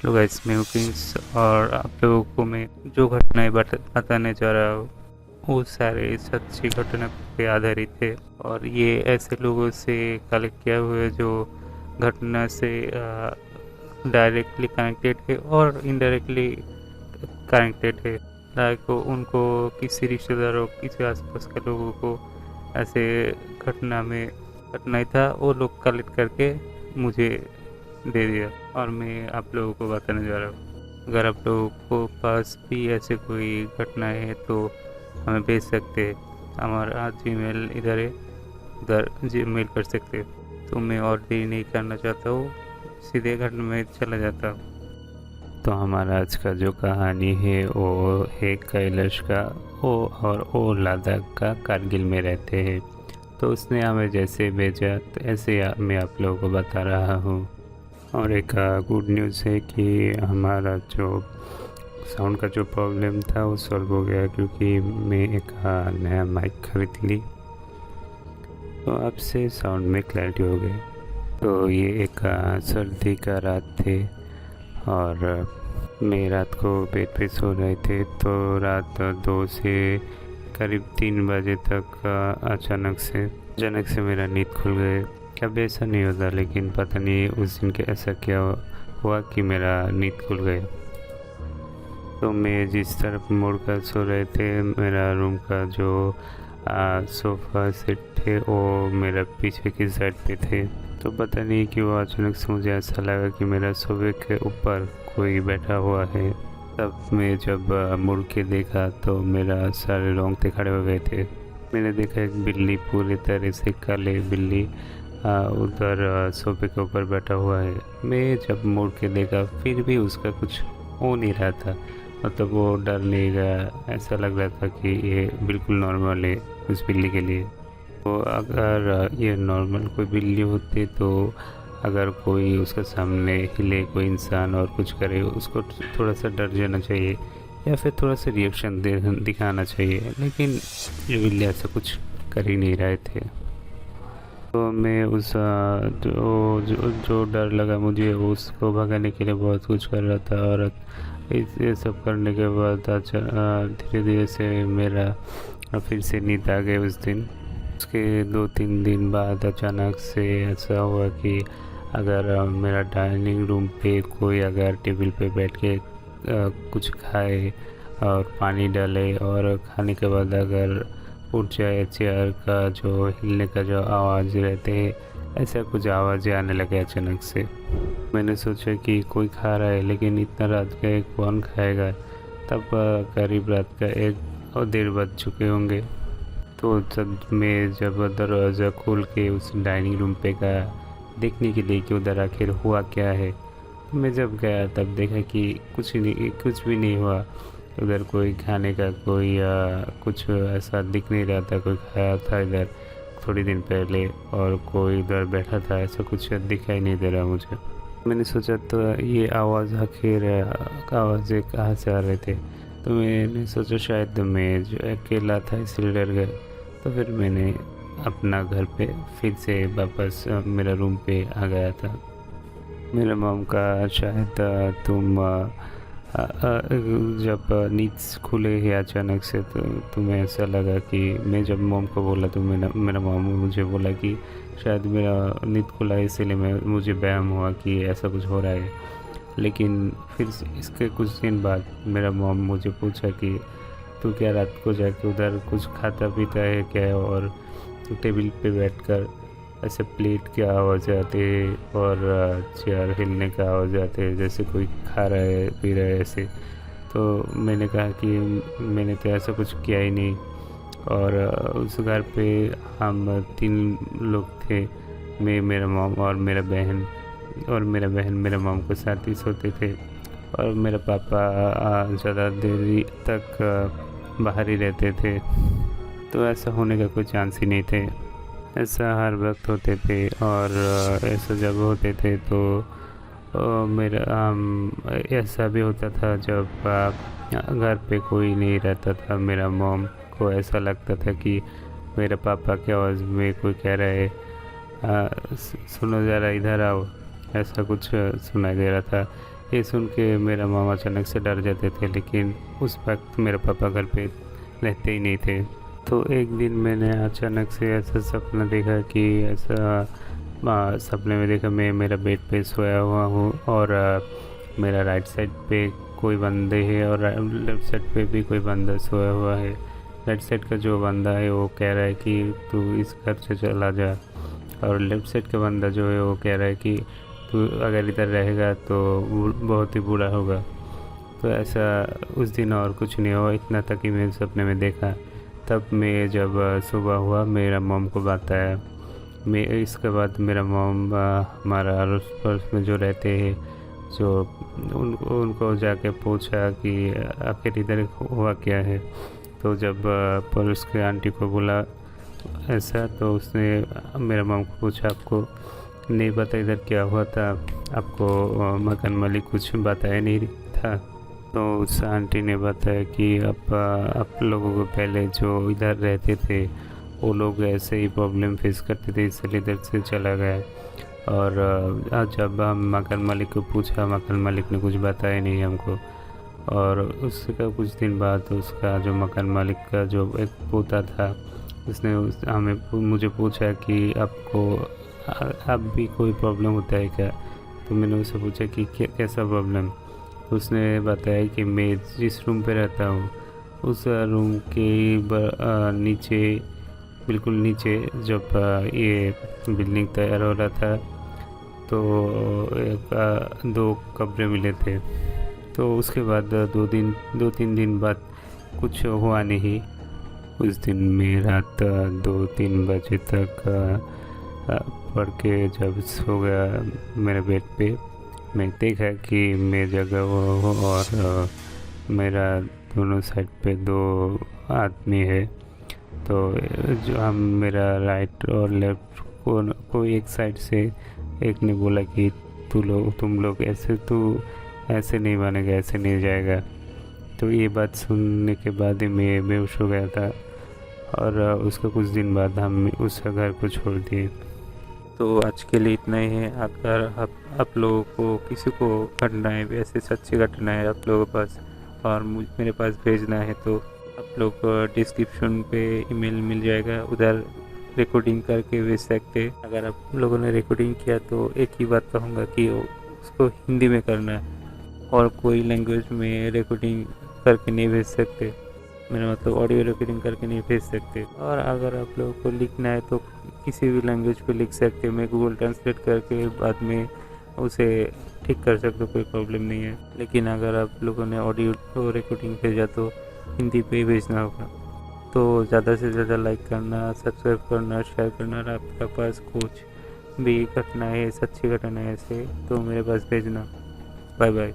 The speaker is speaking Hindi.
हेलो गाइस, मैं प्रिंस और आप लोगों को मैं जो घटनाएं बताने जा रहा हूँ वो सारे सच्ची घटना पे आधारित है। और ये ऐसे लोगों से कलेक्ट किया हुआ है जो घटना से डायरेक्टली कनेक्टेड है और इनडायरेक्टली कनेक्टेड है। लाइक उनको किसी रिश्तेदारों किसी आसपास के लोगों को ऐसे घटना में घटना था वो लोग कलेक्ट करके मुझे दे दिया और मैं आप लोगों को बताने जा रहा हूँ। अगर आप लोगों को पास भी ऐसे कोई घटना है तो हमें भेज सकते हैं। हमारा जीमेल इधर है, उधर जीमेल कर सकते हैं। तो मैं और देरी नहीं करना चाहता हूँ, सीधे घटना में चला जाता हूँ। तो हमारा आज का जो कहानी है वो है कैलाश का। वो और वो लद्दाख का कारगिल में रहते हैं। तो उसने हमें जैसे भेजा तो ऐसे मैं आप लोगों को बता रहा हूँ। और एक गुड न्यूज़ है कि हमारा जो साउंड का जो प्रॉब्लम था वो सॉल्व हो गया, क्योंकि मैं एक नया माइक खरीद ली तो अब से साउंड में क्लैरिटी हो गई। तो ये एक सर्दी का रात थे और मैं रात को बेड पे सो रहे थे। तो रात 2 से करीब 3 बजे तक अचानक से मेरा नींद खुल गए। कभी ऐसा नहीं होता, लेकिन पता नहीं उस दिन के ऐसा क्या हुआ कि मेरा नींद खुल गया। तो मैं जिस तरफ मुड़ कर सो रहे थे, मेरा रूम का जो सोफ़ा सेट थे वो मेरा पीछे की साइड पे थे। तो पता नहीं क्यों अचानक से मुझे ऐसा लगा कि मेरा सोफे के ऊपर कोई बैठा हुआ है। तब मैं जब मुड़ के देखा तो मेरा सारे रोंगटे खड़े हो गए थे। मैंने देखा एक बिल्ली, पूरी तरह से काले बिल्ली उधर सोफे के ऊपर बैठा हुआ है। मैं जब मुड़ के देखा फिर भी उसका कुछ हो नहीं रहा था, मतलब वो डर नहीं गया। ऐसा लग रहा था कि ये बिल्कुल नॉर्मल है उस बिल्ली के लिए। तो अगर ये नॉर्मल कोई बिल्ली होती तो अगर कोई उसके सामने हिले, कोई इंसान और कुछ करे, उसको थोड़ा सा डर जाना चाहिए या फिर थोड़ा सा रिएक्शन दिखाना चाहिए, लेकिन ये बिल्ली ऐसा कुछ कर ही नहीं रहे थे। तो मैं उस जो डर लगा मुझे, उसको भगाने के लिए बहुत कुछ कर रहा था। और ये सब करने के बाद धीरे धीरे से मेरा फिर से नींद आ गई उस दिन। उसके 2-3 दिन बाद अचानक से ऐसा हुआ कि अगर मेरा डाइनिंग रूम पे कोई अगर टेबल पे बैठ के कुछ खाए और पानी डाले और खाने के बाद अगर उठ जाए, चेयर का जो हिलने का जो आवाज़ रहते हैं, ऐसा कुछ आवाज़ें आने लगे अचानक से। मैंने सोचा कि कोई खा रहा है, लेकिन इतना रात का एक कौन खाएगा। तब करीब रात का 1 और 1:30 बज चुके होंगे। तो जब दरवाज़ा खोल के उस डाइनिंग रूम पे गया देखने के लिए कि उधर आखिर हुआ क्या है, तो मैं जब गया तब देखा कि कुछ भी नहीं हुआ। उधर कोई खाने का कोई कुछ ऐसा दिख नहीं रहा था। कोई खाया था इधर थोड़ी दिन पहले और कोई इधर बैठा था, ऐसा कुछ दिखाई नहीं दे रहा मुझे। मैंने सोचा तो ये आवाज़ें कहाँ से आ रहे थे। तो मैंने सोचा शायद मैं जो अकेला था इसलिए डर गया। तो फिर मैंने अपना घर पे फिर से वापस मेरा रूम पे आ गया था। मेरा मॉम का शायद जब नींद खुले ही अचानक से तो तुम्हें ऐसा लगा कि मैं जब मॉम को बोला तो मेरा मॉम मुझे बोला कि शायद मेरा नींद खुला है इसीलिए मुझे वहम हुआ कि ऐसा कुछ हो रहा है। लेकिन फिर इसके कुछ दिन बाद मेरा मॉम मुझे पूछा कि तू क्या रात को जाके उधर कुछ खाता पीता है क्या, और टेबल पे बैठकर ऐसे प्लेट की आवाज़ आती है और चेयर हिलने का आवाज़ आते है जैसे कोई खा रहा है पी रहा है ऐसे। तो मैंने कहा कि मैंने तो ऐसा कुछ किया ही नहीं। और उस घर पे हम 3 लोग थे, मैं, मेरा मॉम और मेरा बहन। और मेरा बहन मेरा मॉम के साथ ही सोते थे और मेरा पापा ज़्यादा देर तक बाहर ही रहते थे। तो ऐसा होने का कोई चांस ही नहीं थे। ऐसा हर वक्त होते थे और ऐसा जब होते थे तो मेरा ऐसा भी होता था जब घर पे कोई नहीं रहता था। मेरा मॉम को ऐसा लगता था कि मेरे पापा की आवाज़ में कोई कह रहा है सुनो ज़रा इधर आओ, ऐसा कुछ सुनाई दे रहा था। ये सुन के मेरा मामा अचानक से डर जाते थे, लेकिन उस वक्त मेरे पापा घर पे रहते ही नहीं थे। तो एक दिन मैंने अचानक से ऐसा सपना देखा कि ऐसा सपने में देखा मैं मेरा बेड पे सोया हुआ हूँ और मेरा राइट साइड पे कोई बंदे है और लेफ्ट साइड पे भी कोई बंदा सोया हुआ है। राइट साइड का जो बंदा है वो कह रहा है कि तू इस घर से चला जा, और लेफ्ट साइड का बंदा जो है वो कह रहा है कि तू अगर इधर रहेगा तो बहुत ही बुरा होगा। तो ऐसा उस दिन और कुछ नहीं हुआ, इतना तक ही मैंने सपने में देखा। तब मैं जब सुबह हुआ मेरा मॉम को बताया। मैं इसके बाद मेरा मॉम हमारा अड़ोस पड़ोस में जो रहते हैं जो उनको जाके पूछा कि आखिर इधर हुआ क्या है। तो जब पड़ोस के आंटी को बोला ऐसा, तो उसने मेरा मॉम को पूछा आपको नहीं पता इधर क्या हुआ था, आपको मकान मालिक कुछ बताया नहीं था। तो उस आंटी ने बताया कि आप लोगों को पहले जो इधर रहते थे वो लोग ऐसे ही प्रॉब्लम फेस करते थे, इसलिए इधर से चला गया। और जब हम मकान मालिक को पूछा, मकान मालिक ने कुछ बताया नहीं हमको। और उसका कुछ दिन बाद उसका जो मकान मालिक का जो एक पोता था उसने मुझे पूछा कि आपको अब भी कोई प्रॉब्लम होता है क्या। तो मैंने उससे पूछा कि कैसा प्रॉब्लम। तो उसने बताया कि मैं जिस रूम पे रहता हूँ उस रूम के नीचे, बिल्कुल नीचे जब ये बिल्डिंग तैयार हो रहा था तो दो कमरे मिले थे। तो उसके बाद दो तीन दिन बाद कुछ हुआ नहीं। उस दिन मैं रात 2-3 बजे तक पढ़ के जब सो गया मेरे बेड पे, मैं देखा कि मैं जगह हुआ हूँ और मेरा दोनों साइड पे 2 आदमी है। तो जो हम मेरा राइट और लेफ्ट को एक साइड से एक ने बोला कि तुम लोग ऐसे नहीं बनेगा, ऐसे नहीं जाएगा। तो ये बात सुनने के बाद ही मैं बेहोश हो गया था और उसका कुछ दिन बाद हम उस घर को छोड़ दिए। तो आज के लिए इतना ही है। अगर आप लोगों को किसी को घटनाएँ ऐसे सच्ची घटनाएँ आप लोगों के पास और मेरे पास भेजना है तो आप लोग डिस्क्रिप्शन पे ईमेल मिल जाएगा, उधर रिकॉर्डिंग करके भेज सकते। अगर आप लोगों ने रिकॉर्डिंग किया तो एक ही बात कहूँगा कि उसको हिंदी में करना है और कोई लैंग्वेज में रिकॉर्डिंग करके नहीं भेज सकते। मेरा मतलब ऑडियो रिकॉर्डिंग करके नहीं भेज सकते। और अगर आप लोगों को लिखना है तो किसी भी लैंग्वेज पे लिख सकते, मैं गूगल ट्रांसलेट करके बाद में उसे ठीक कर सकते हो, कोई प्रॉब्लम नहीं है। लेकिन अगर आप लोगों ने ऑडियो रिकॉर्डिंग भेजा तो हिंदी पे ही भेजना होगा। तो ज़्यादा से ज़्यादा लाइक करना, सब्सक्राइब करना, शेयर करना। और आपके पास कुछ भी घटना है, सच्ची घटना है ऐसे, तो मेरे पास भेजना। Bye bye.